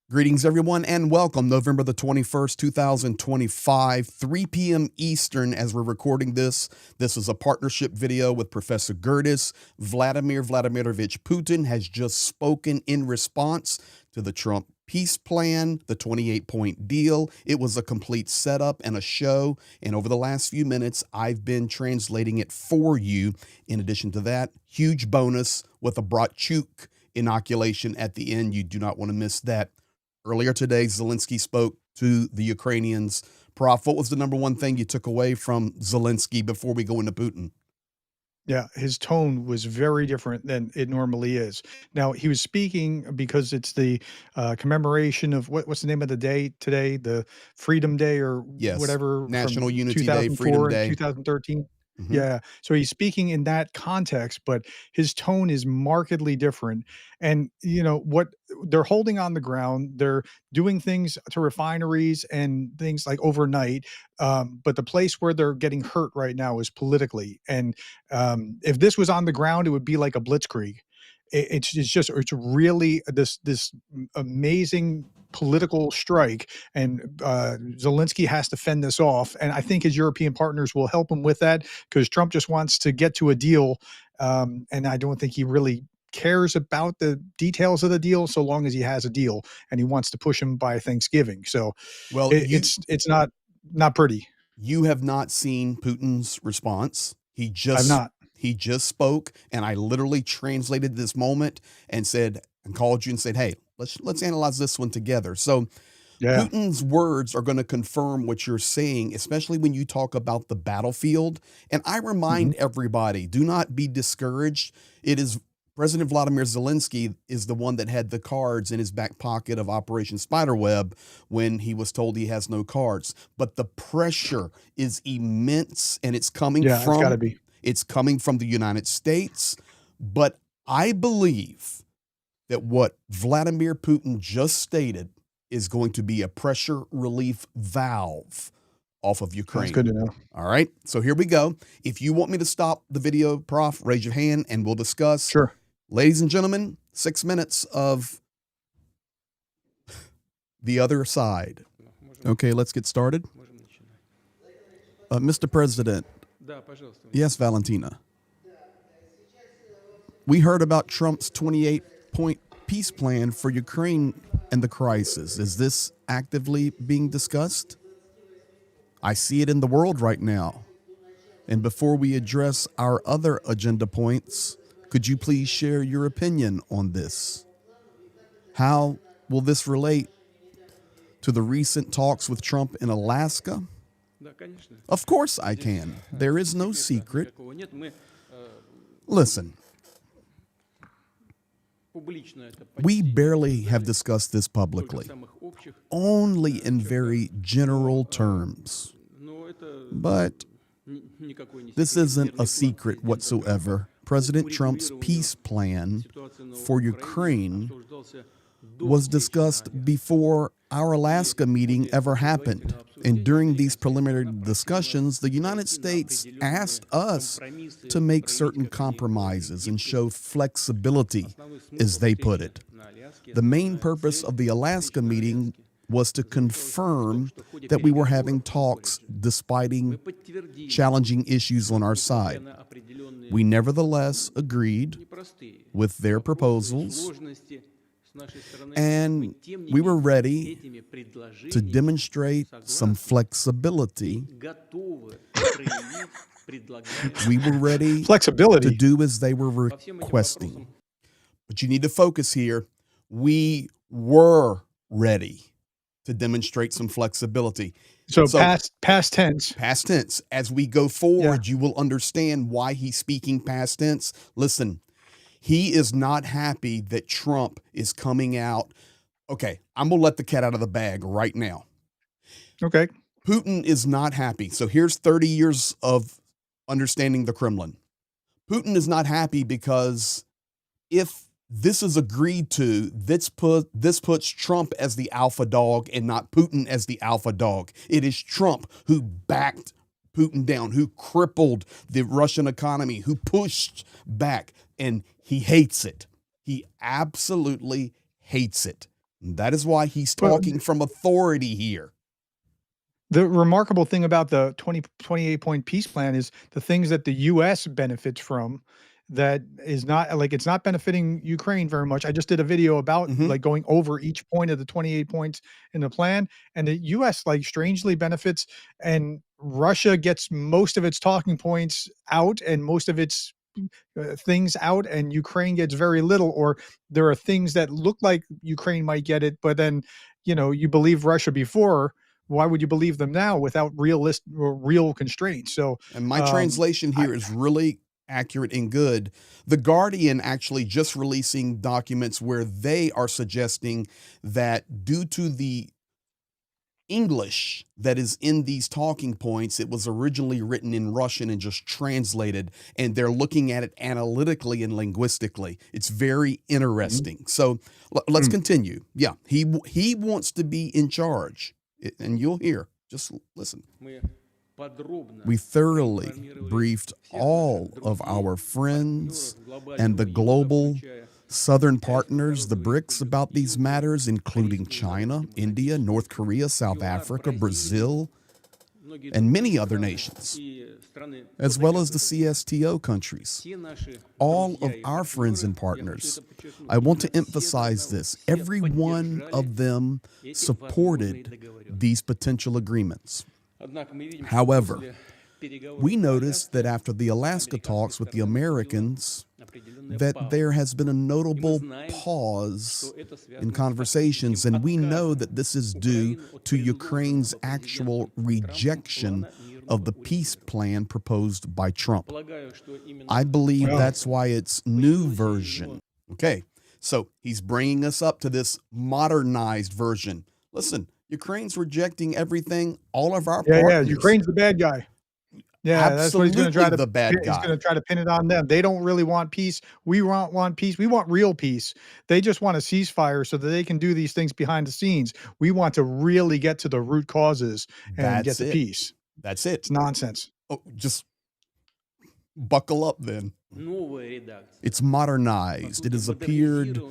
Greetings, everyone, and welcome. November the 21st, 2025, 3 p.m. Eastern as we're recording this. This is a partnership video with Professor Gertis. Vladimir Vladimirovich Putin has just spoken in response to the Trump peace plan, the 28-point deal. It was a complete setup and a show, and over the last few minutes, I've been translating it for you. In addition to that, huge bonus with a Bratchuk inoculation at the end. You do not want to miss that. Earlier today, Zelenskyy spoke to the Ukrainians. Prof, what was the number one thing you took away from Zelenskyy before we go into Putin? Yeah, his tone was very different than it normally is. Now, he was speaking because it's the commemoration of what's the name of the day today? The Freedom Day or Yes, whatever National from Unity Day, Freedom 2004 and Day. 2013. Mhm. Yeah. So he's speaking in that context, but his tone is markedly different. And, what they're holding on the ground, they're doing things to refineries and things like overnight. But the place where they're getting hurt right now is politically. And if this was on the ground, it would be like a blitzkrieg. It's really this amazing political strike, and Zelenskyy has to fend this off. And I think his European partners will help him with that because Trump just wants to get to a deal, and I don't think he really cares about the details of the deal so long as he has a deal, and he wants to push him by Thanksgiving. So Well, it's not pretty. you have not seen Putin's response. I've not. He just spoke, and I literally translated this moment and said and called you and said, "Hey, let's analyze this one together." So Yeah. Putin's words are going to confirm what you're saying, especially when you talk about the battlefield. And I Mhm. remind everybody, do not be discouraged. It is President Vladimir Zelenskyy is the one that had the cards in his back pocket of Operation Spiderweb when he was told he has no cards. But the pressure is immense, and Yeah, it's got to be. it's coming from the United States. But I believe that what Vladimir Putin just stated is going to be a pressure relief valve off of That's Ukraine. good to know. All right, so here we go. If you want me to stop the video, Prof, raise your hand and we'll discuss. Sure. Ladies and gentlemen, 6 minutes of the other side. Okay, let's get started. Mr. President. Yes, Valentina. We heard about Trump's 28-point peace plan for Ukraine and the crisis. Is this actively being discussed? I see it in the world right now. And before we address our other agenda points, could you please share your opinion on this? How will this relate to the recent talks with Trump in Alaska? Of course I can. There is no secret. Listen, we barely have discussed this publicly, only in very general terms. But this isn't a secret whatsoever. President Trump's peace plan for Ukraine was discussed before our Alaska meeting ever happened. And during these preliminary discussions, the United States asked us to make certain compromises and show flexibility, as they put it. The main purpose of the Alaska meeting was to confirm that we were having talks despite challenging issues on our side. We nevertheless agreed with their proposals, and we were ready to demonstrate some flexibility. We were ready to do as they were requesting. But you need to focus here. We were ready to demonstrate some flexibility. So past tense. Past tense. As we go forward, you will understand why he's speaking past tense. Listen, he is not happy that Trump is coming out. Okay, I'm going to let the cat out of the bag right now. Okay. Putin is not happy. So here's 30 years of understanding the Kremlin. Putin is not happy because if this is agreed to, this puts Trump as the alpha dog and not Putin as the alpha dog. It is Trump who backed Putin down, who crippled the Russian economy, who pushed back, and he hates it. He absolutely hates it. That is why he's Well, talking from authority here. the remarkable thing about the 28-point peace plan is the things that the US benefits from that is not like it's not benefiting Ukraine very much. I just did a video about Mhm. like going over each point of the 28 points in the plan, and the US like strangely benefits, and Russia gets most of its talking points out and most of its things out, and Ukraine gets very little, or there are things that look like Ukraine might get it, but then, you believe Russia before, why would you believe them now without real constraints? So, And my um, translation I here is really accurate and good. The Guardian actually just releasing documents where they are suggesting that due to the English that is in these talking points, it was originally written in Russian and just translated, and they're looking at it analytically and linguistically. It's very Mhm. interesting. So let's Mm. continue. Yeah, he wants to be in charge, and you'll hear. Just listen. We thoroughly briefed all of our friends and the global Southern partners, the BRICS, about these matters, including China, India, North Korea, South Africa, Brazil, and many other nations, as well as the CSTO countries. All of our friends and partners. I want to emphasize this. Every one of them supported these potential agreements. However, we noticed that after the Alaska talks with the Americans, that there has been a notable pause in conversations, and we know that this is due to Ukraine's actual rejection of the peace plan proposed by Trump. I believe Well, that's why it's new version. Okay, so he's bringing us up to this modernized version. Listen, Ukraine's rejecting everything, all of our yeah, partners. Ukraine's the bad guy. Yeah, that's what he's gonna Absolutely try to the bad he's guy. gonna try to pin it on them. They don't really want peace. We want peace. We want real peace. They just want a ceasefire so that they can do these things behind the scenes. We want to really get to the root causes and get That's to it. peace. That's it. It's nonsense. Oh, just buckle up then. It's modernized. It has appeared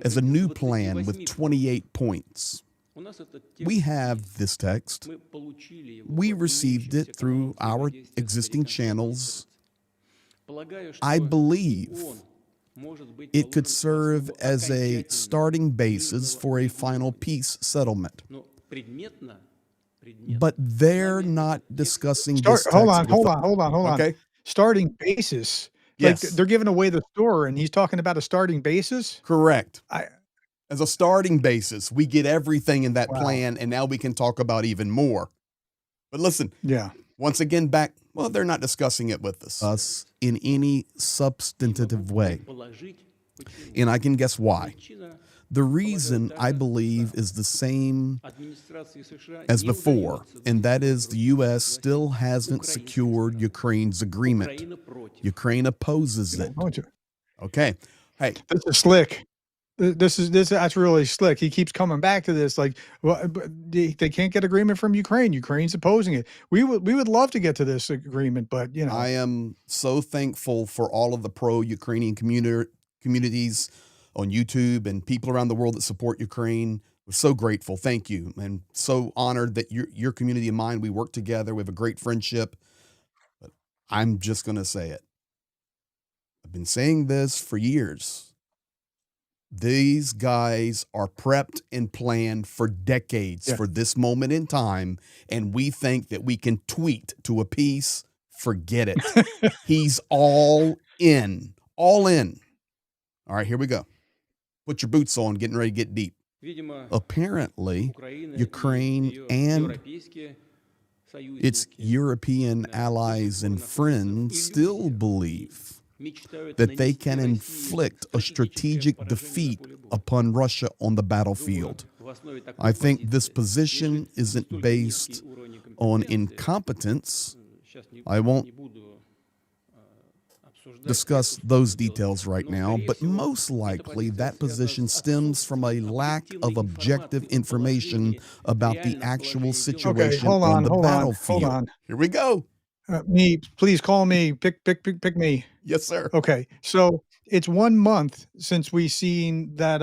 as a new plan with 28 points. We have this text. We received it through our existing channels. I believe it could serve as a starting basis for a final peace settlement. But they're not discussing Start this hold text on, with hold us. on, hold on, hold on. Okay? Starting basis. Like, Yes, they're giving away the store, and he's talking about a starting basis? correct. I As a starting basis, we get everything in that Wow. plan, and now we can talk about even more. But listen, Yeah. once again, well, they're not discussing it with us in any substantive way. And I can guess why. The reason, I believe, is the same as before, and that is the U.S. still hasn't secured Ukraine's agreement. Ukraine opposes it. Don't you? Okay. Hey, This is slick. That's really slick. He keeps coming back to this, like, well, but they can't get agreement from Ukraine. Ukraine's opposing it. We would love to get to this agreement, but I am so thankful for all of the pro-Ukrainian communities on YouTube and people around the world that support Ukraine. We're so grateful. Thank you. And so honored that your community and mine, we work together. We have a great friendship. But I'm just going to say it. I've been saying this for years. These guys are prepped and planned for decades yeah. for this moment in time. And we think that we can tweet to a piece. Forget it. He's all in. All in. All right, here we go. Put your boots on, getting ready to get deep. Apparently, Ukraine and its European allies and friends still believe that they can inflict a strategic defeat upon Russia on the battlefield. I think this position isn't based on incompetence. I won't discuss those details right now, but most likely that position stems from a lack of objective information about the actual Okay, situation hold on on, the hold on, hold battlefield. on. Here we go. Me, please call me. Pick me. Yes, sir. Okay, so it's 1 month since we seen that,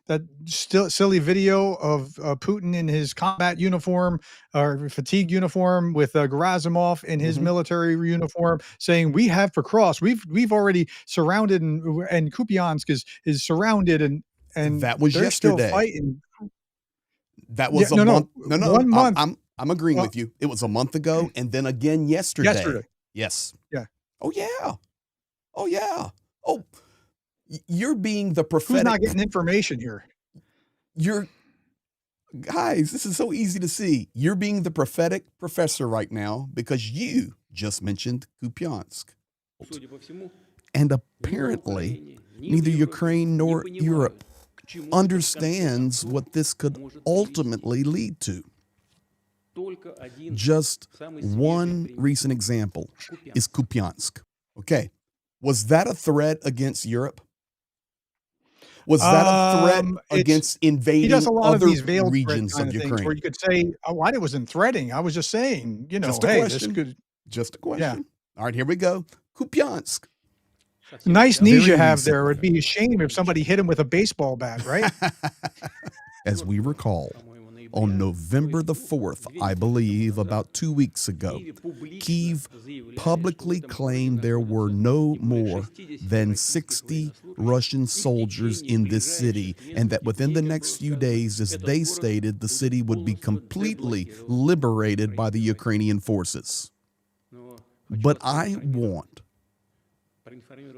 that still silly video of, Putin in his combat uniform or fatigue uniform with, Gerasimov in his Mhm. military uniform saying, "We have Покровsk. We've already surrounded and Kupiansk is surrounded and That was they're still yesterday. fighting." That Yeah, was a no, no, month. No, 1 I'm month, I'm I'm agreeing uh, with you. It was a month ago and then again yesterday. yesterday. Yes. Yeah. Oh, yeah. Oh, yeah. Oh, you're being the Who's not prophetic getting information here? you're guys, this is so easy to see. You're being the prophetic professor right now because you just mentioned Kupiansk. And apparently, neither Ukraine nor Europe understands what this could ultimately lead to. Just one recent example is Kupiansk. Okay. Was that a threat against Europe? Was that a threat It's against he does invading a lot of other these veiled threat regions kind of of things where Ukraine? you could say, "Oh, I wasn't threatening. I was just saying, Just a hey, this question. could." Just a Yeah. question. All right, here we go. Kupiansk. Nice knees Very you have there. It recently. would be a shame if somebody hit him with a baseball bat, right? As we recall, on November the 4th, I believe, about 2 weeks ago, Kyiv publicly claimed there were no more than 60 Russian soldiers in this city, and that within the next few days, as they stated, the city would be completely liberated by the Ukrainian forces. But I want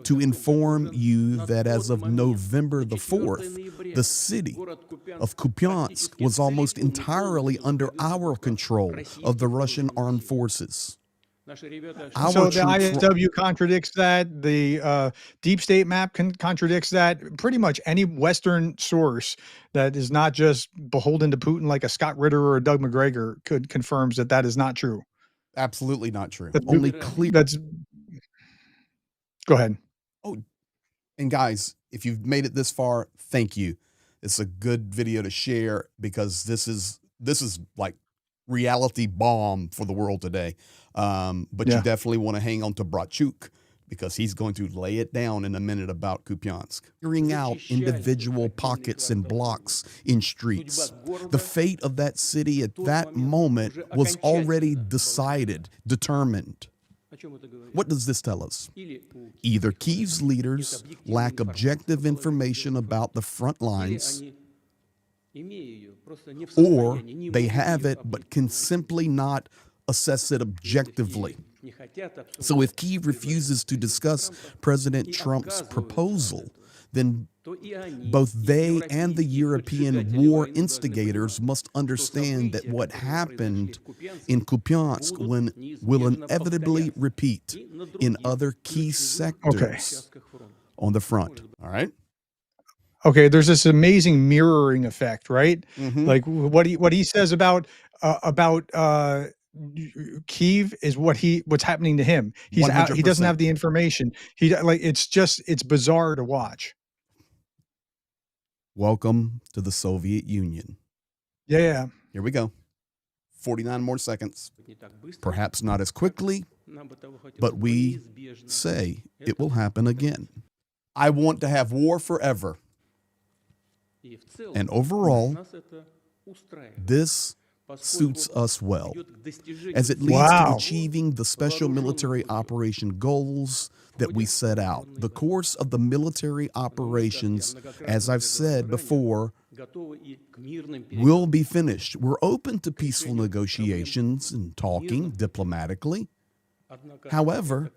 to inform you that as of November the 4th, the city of Kupiansk was almost entirely under our control of the Russian armed forces. Our So the troops were ISW contradicts that. The deep state map contradicts that. Pretty much any Western source that is not just beholden to Putin, like a Scott Ritter or a Doug McGregor, could confirms that that is not true. absolutely not true. That's Only clear. that's. Go ahead. Oh, and guys, if you've made it this far, thank you. It's a good video to share because this is like reality bomb for the world today. But you Yeah. definitely want to hang on to Brachuk because he's going to lay it down in a minute about Kupiansk. Clearing out individual pockets and blocks in streets. The fate of that city at that moment was already decided, determined. What does this tell us? Either Kyiv's leaders lack objective information about the front lines, or they have it but can simply not assess it objectively. So if Kyiv refuses to discuss President Trump's proposal, then both they and the European war instigators must understand that what happened in Kupiansk will inevitably repeat in other key Okay. sectors on the front. All right? Okay. There's this amazing mirroring effect, right? Mm-hmm. Like what he says about Kyiv is what's happening to him. He doesn't 100%. have the information. It's bizarre to watch. Welcome to the Soviet Union. Yeah. Here we go. 49 more seconds. Perhaps not as quickly, but we say it will happen again. I want to have war forever. And overall, this suits us well, as it leads to Wow. achieving the special military operation goals that we set out. The course of the military operations, as I've said before, will be finished. We're open to peaceful negotiations and talking diplomatically. However,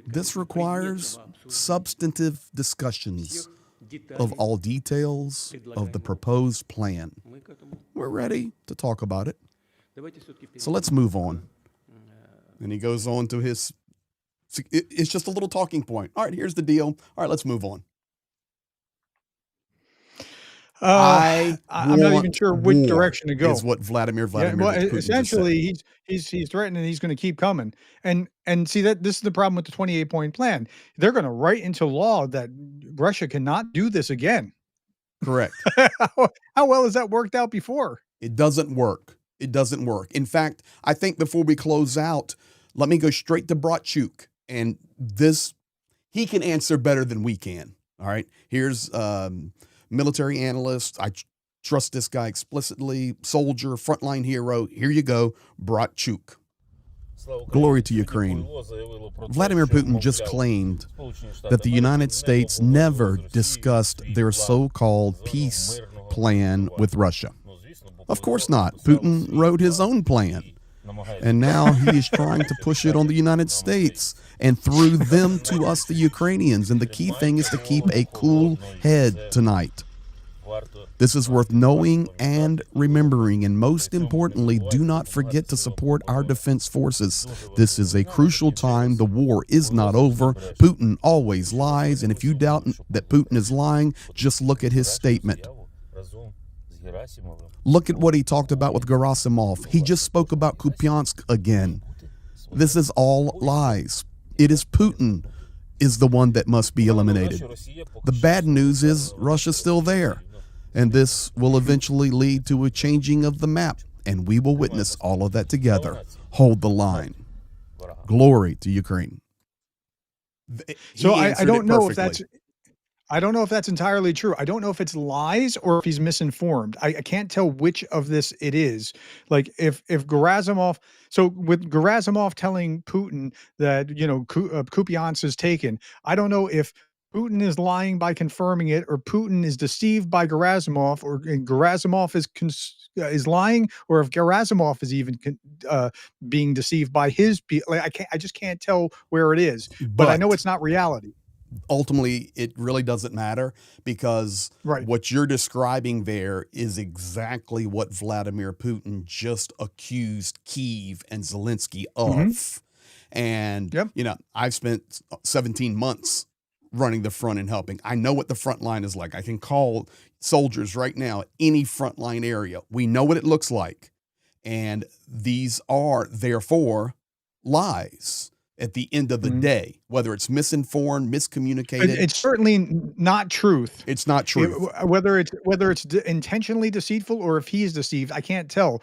this requires substantive discussions of all details of the proposed plan. We're ready to talk about it. So let's move on. And he goes on to it's just a little talking point. All right, here's the deal. All right, let's move on. I'm not even want sure which war, direction to go. is what Vladimir Yeah, well, Putin just said. essentially, he's threatening he's going to keep coming, and see that this is the problem with the 28-point plan. They're going to write into law that Russia cannot do this again. Correct. How well has that worked out before? It doesn't work. It doesn't work. In fact, I think before we close out, let me go straight to Brachuk. And he can answer better than we can. All right. Here's military analyst. I trust this guy explicitly. Soldier, frontline hero. Here you go. Bratchuk. Glory to Ukraine. Vladimir Putin just claimed that the United States never discussed their so-called peace plan with Russia. Of course not. Putin wrote his own plan. And now he is trying to push it on the United States and through them to us, the Ukrainians. And the key thing is to keep a cool head tonight. This is worth knowing and remembering. And most importantly, do not forget to support our defense forces. This is a crucial time. The war is not over. Putin always lies. And if you doubt that Putin is lying, just look at his statement. Look at what he talked about with Gerasimov. He just spoke about Kupiansk again. This is all lies. It is Putin is the one that must be eliminated. The bad news is Russia's still there. And this will eventually lead to a changing of the map. And we will witness all of that together. Hold the line. Glory to Ukraine. So I don't know if that's... I don't know if that's entirely true. I don't know if it's lies or if he's misinformed. I can't tell which of this it is. Like if Gerasimov, so with Gerasimov telling Putin that, you know, Kupiansk is taken, I don't know if Putin is lying by confirming it or Putin is deceived by Gerasimov or Gerasimov is lying, or if Gerasimov is even being deceived by his people. Like I just can't tell where it is, but I know it's not reality. Ultimately, it really doesn't matter because right. What you're describing there is exactly what Vladimir Putin just accused Kyiv and Zelenskyy of. And, you know, I've spent 17 months running the front and helping. I know what the front line is like. I can call soldiers right now, any front line area. We know what it looks like. And these are, therefore, lies. At the end of the day, whether it's misinformed, miscommunicated, it's certainly not truth. It's not truth. Whether it's intentionally deceitful or if he's deceived, I can't tell.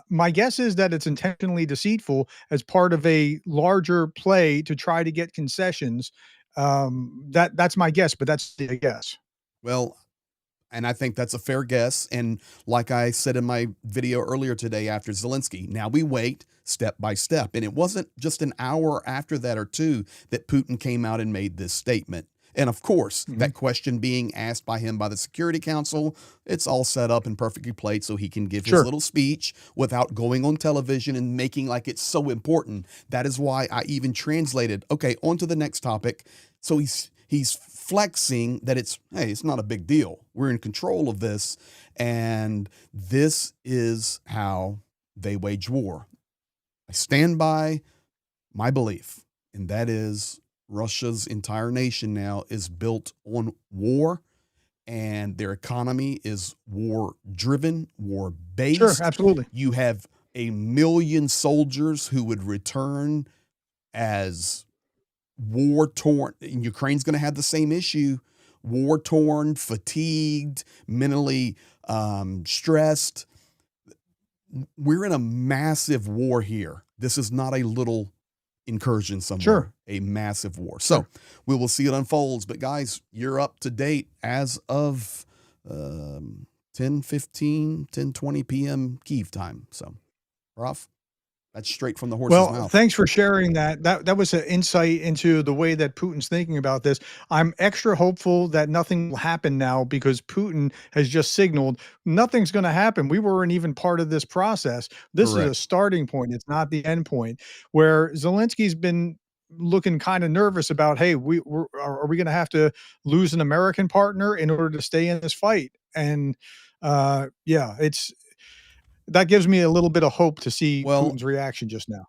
My guess is that it's intentionally deceitful as part of a larger play to try to get concessions. That's my guess, but that's the guess. Well, and I think that's a fair guess. And like I said in my video earlier today after Zelenskyy, now we wait step by step. And it wasn't just an hour after that or two that Putin came out and made this statement. And of course, that question being asked by him by the Security Council, it's all set up and perfectly played so he can give his little speech without going on television and making like it's so important. That is why I even translated, okay, on to the next topic. So he's flexing that it's, hey, it's not a big deal. We're in control of this. And this is how they wage war. I stand by my belief, and that is Russia's entire nation now is built on war, and their economy is war-driven, war-based. Sure, absolutely. You have 1 million soldiers who would return as war-torn, and Ukraine's going to have the same issue, war-torn, fatigued, mentally stressed. We're in a massive war here. This is not a little incursion somewhere, a massive war. So we will see it unfolds. But guys, you're up to date as of 10:15, 10:20 p.m. Kyiv time. So, Ralph, that's straight from the horse's mouth. Well, thanks for sharing that. That was an insight into the way that Putin's thinking about this. I'm extra hopeful that nothing will happen now because Putin has just signaled nothing's going to happen. We weren't even part of this process. This is a starting point. It's not the end point. Where Zelensky's been looking kind of nervous about, hey, are we going to have to lose an American partner in order to stay in this fight? And yeah, that gives me a little bit of hope to see Putin's reaction just now.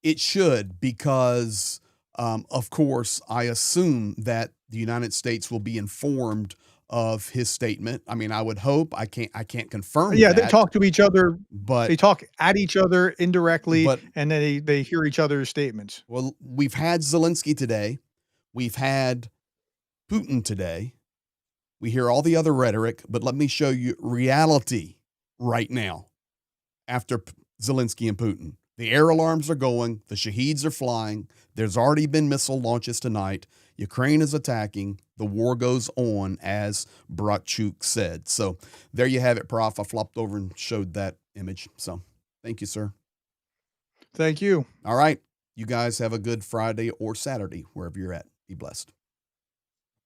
It should, because, of course, I assume that the United States will be informed of his statement. I mean, I would hope. I can't confirm. Yeah, that, they talk to each other, but they talk at each other indirectly, and then they hear each other's statements. Well, we've had Zelenskyy today. We've had Putin today. We hear all the other rhetoric, but let me show you reality right now after Zelenskyy and Putin. The air alarms are going. The Shaheeds are flying. There's already been missile launches tonight. Ukraine is attacking. The war goes on, as Bratchuk said. So there you have it, Prof. I flopped over and showed that image. So thank you, sir. Thank you. All right. You guys have a good Friday or Saturday, wherever you're at. Be blessed.